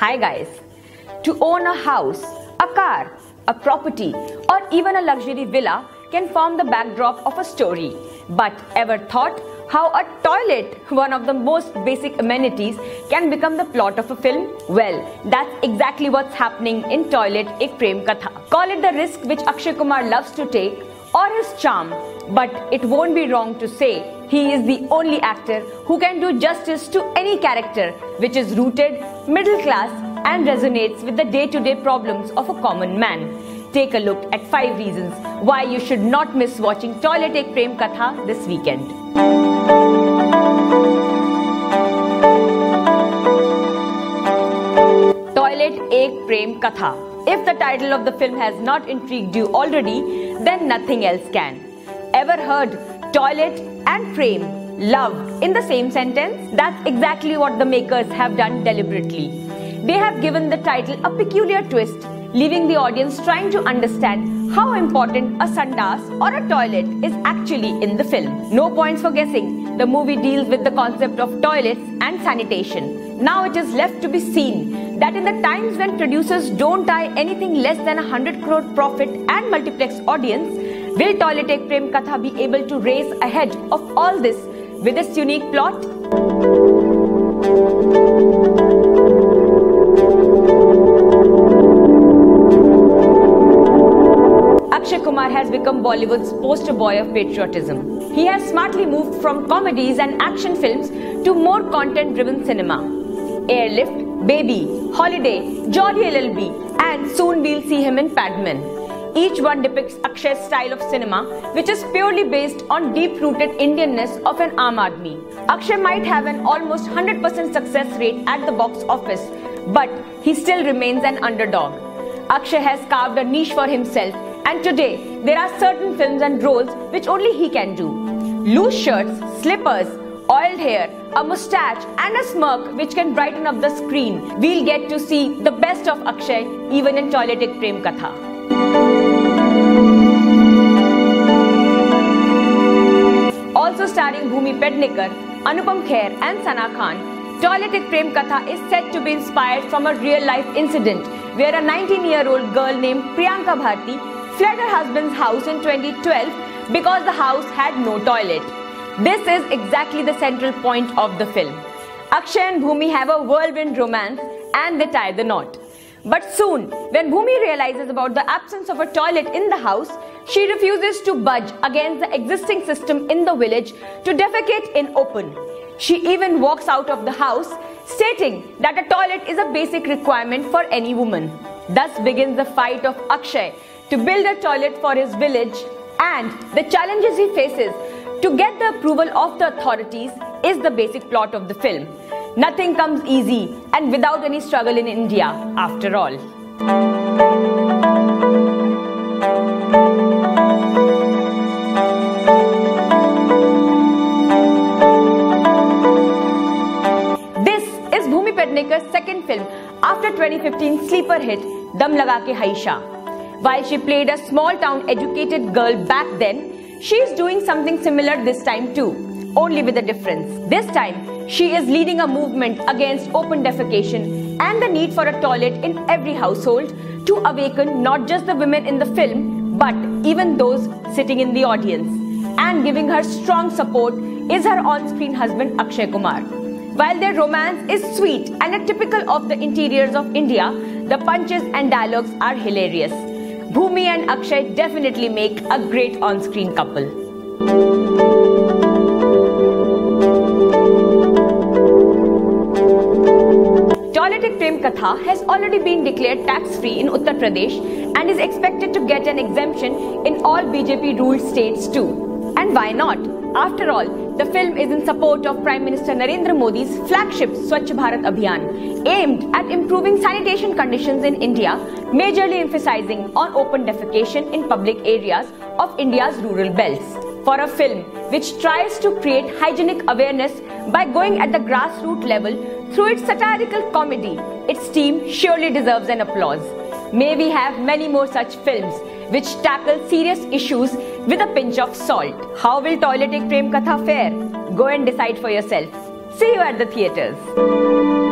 Hi guys. To own a house, a car, a property or even a luxury villa can form the backdrop of a story. But ever thought how a toilet, one of the most basic amenities, can become the plot of a film? Well, that's exactly what's happening in Toilet Ek Prem Katha. Call it the risk which Akshay Kumar loves to take or his charm, but it won't be wrong to say he is the only actor who can do justice to any character which is rooted, middle class and resonates with the day-to-day problems of a common man. Take a look at 5 reasons why you should not miss watching Toilet Ek Prem Katha this weekend. Toilet Ek Prem Katha. If the title of the film has not intrigued you already, then nothing else can. Ever heard toilet and prem loved in the same sentence? That's exactly what the makers have done deliberately. They have given the title a peculiar twist, leaving the audience trying to understand how important a sandas or a toilet is actually in the film. No points for guessing. The movie deals with the concept of toilets and sanitation. Now it is left to be seen that in the times when producers don't eye anything less than 100 crore profit and multiplex audience, will Toilet Ek Prem Katha be able to race ahead of all this with its unique plot? Akshay Kumar has become Bollywood's poster boy of patriotism. He has smartly moved from comedies and action films to more content-driven cinema. Airlift, Baby, Holiday, Jolly LLB, and soon we'll see him in Padman. Each one depicts Akshay's style of cinema, which is purely based on deep-rooted Indianness of an Aam Aadmi. Akshay might have an almost 100% success rate at the box office, but he still remains an underdog. Akshay has carved a niche for himself, and today there are certain films and roles which only he can do. Loose shirts, slippers, oiled hair, a moustache and a smirk which can brighten up the screen. We'll get to see the best of Akshay even in Toilet Ek Prem Katha. Also starring Bhumi Pednekar, Anupam Kher and Sana Khan, Toilet Ek Prem Katha is said to be inspired from a real-life incident where a 19-year-old girl named Priyanka Bharti fled her husband's house in 2012 because the house had no toilet. This is exactly the central point of the film. Akshay and Bhumi have a whirlwind romance and they tie the knot. But soon, when Bhumi realizes about the absence of a toilet in the house, she refuses to budge against the existing system in the village to defecate in open. She even walks out of the house, stating that a toilet is a basic requirement for any woman. Thus begins the fight of Akshay to build a toilet for his village, and the challenges he faces to get the approval of the authorities is the basic plot of the film. Nothing comes easy and without any struggle in India, after all. This is Bhumi Pednekar's second film after 2015 sleeper hit Dum Laga Ke Haisha. While she played a small-town educated girl back then, she is doing something similar this time too, only with a difference. This time, she is leading a movement against open defecation and the need for a toilet in every household to awaken not just the women in the film, but even those sitting in the audience. And giving her strong support is her on-screen husband Akshay Kumar. While their romance is sweet and typical of the interiors of India, the punches and dialogues are hilarious. Bhumi and Akshay definitely make a great on-screen couple. Toilet Ek Prem Katha has already been declared tax-free in Uttar Pradesh and is expected to get an exemption in all BJP-ruled states too. And why not? After all, the film is in support of Prime Minister Narendra Modi's flagship Swachh Bharat Abhiyan, aimed at improving sanitation conditions in India, majorly emphasizing on open defecation in public areas of India's rural belts. For a film which tries to create hygienic awareness by going at the grassroots level through its satirical comedy, its team surely deserves an applause. May we have many more such films which tackle serious issues with a pinch of salt. How will Toilet Ek Prem Katha fare? Go and decide for yourself. See you at the theatres.